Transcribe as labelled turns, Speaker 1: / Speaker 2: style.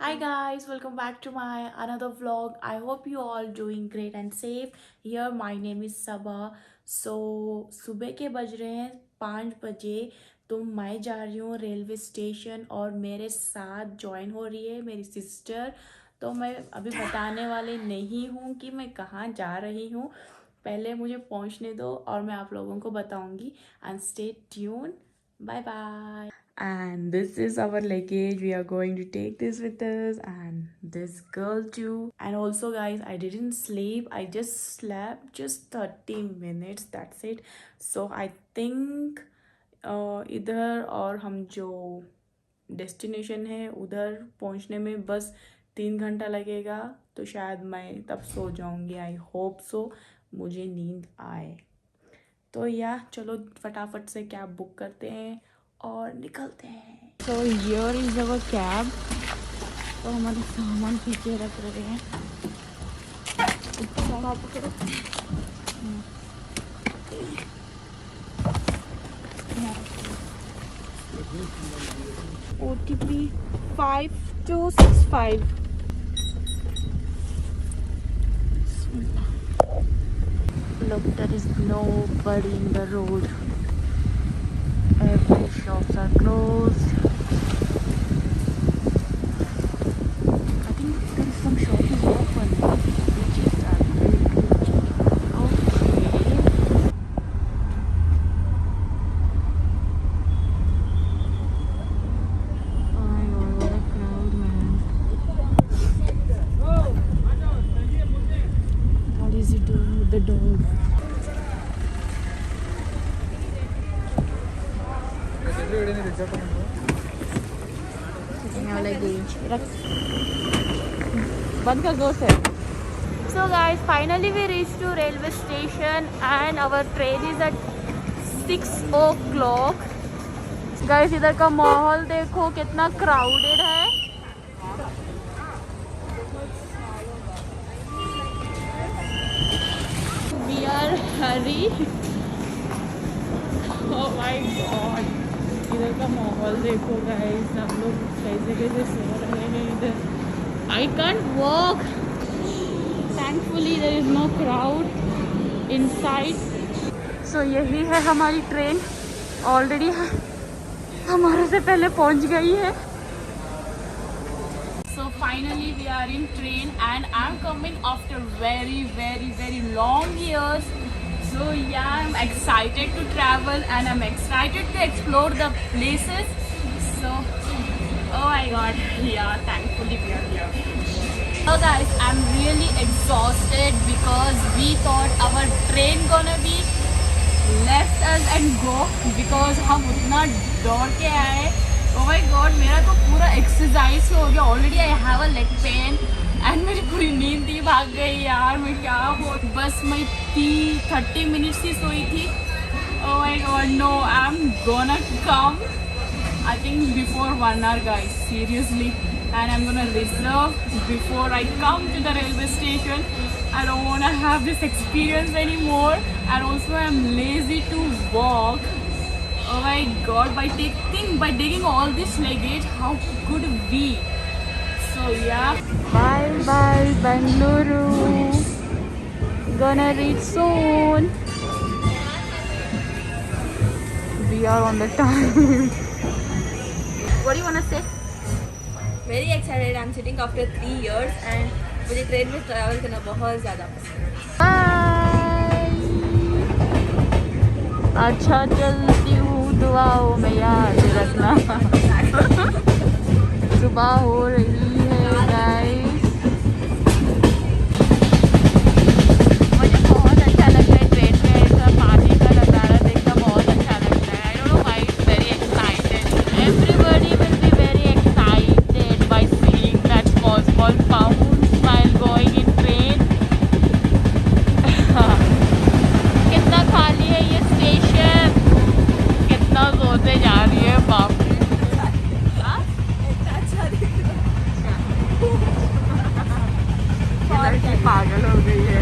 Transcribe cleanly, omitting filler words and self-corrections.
Speaker 1: Hi guys, welcome back to my another vlog. I hope you all doing great and safe. Here my name is Sabah. So सुबह के बज रहे हैं 5 बजे। तो मैं जा रही हूँ रेलवे स्टेशन और मेरे साथ ज्वाइन हो रही है मेरी सिस्टर। तो मैं अभी बताने वाली नहीं हूँ कि मैं कहाँ जा रही हूँ। पहले मुझे पहुँचने दो और मैं आप लोगों को बताऊँगी। And stay tune. Bye bye. And this is our luggage. We are going to take this with us, and this girl too. And also guys, I didn't sleep. I just slept just 30 minutes, that's it. So I think इधर और हम जो destination है उधर पहुंचने में बस 3 घंटा लगेगा। तो शायद मैं तब सो जाऊंगी। आई होप सो, मुझे नींद आए। तो या चलो फटाफट से कैब बुक करते हैं और निकलते हैं। So here is our cab. तो हमारे सामान पीछे रख रहे हैं। OTP 5265। Look, there is nobody in the road. Every shops are closed. I think there is some shop is open, which is okay. Oh my god, what a crowd, man! What is he doing with the dog? बंद कर जोर से। So guys, finally we reached to railway station and our train is at 6 o'clock. Guys, इधर का माहौल देखो कितना crowded है। We are hurry. Oh my god, इधर का माहौल देखो गाइस। हम लोग कैसे कैसे सो रहे हैं इधर। I can't walk. Thankfully there is no crowd inside. So यही है हमारी ट्रेन। ऑलरेडी हमारे से पहले पहुंच गई है। So finally we are in train and I'm coming after very long years. So yeah, I'm excited to travel and I'm excited to explore the places. So oh my god, yeah, thankfully we are here. So guys, I'm really exhausted because we thought our train gonna be left us and go because हम उतना दौड़ के आए। Oh my god, मेरा तो पूरा exercise हो गया। Already I have a leg pain and मेरी पूरी नींद ही भाग गई यार। मैं क्या बोल, बस मैं 30 मिनट्स ही सोई थी। Oh my god, no, I'm gonna come I think before 1 hour guys, seriously. And I'm gonna reserve before I come to the railway station. I don't wanna have this experience anymore. And also I'm lazy to walk. Oh my god, by taking all this luggage, how could we? So yeah. Bye bye Bangalore. Gonna reach soon. We are on the time. What do you wanna say?
Speaker 2: Very excited. I'm sitting after 3 years and मुझे train में travel करना बहुत ज़्यादा पसंद है।
Speaker 1: Bye. अच्छा चलती हूँ, दुआओं में याद रखना। सुबह हो रही है गाइस। मुझे बहुत अच्छा लगता है ट्रेन में ऐसा पानी का नज़ारा देखना बहुत अच्छा लगता है। I don't know why it's very excited. Everybody will be very excited by seeing that small fountains while going in train. कितना खाली है ये स्टेशन, कितना सोते जा रही है बाप रे। पागल हो गई है।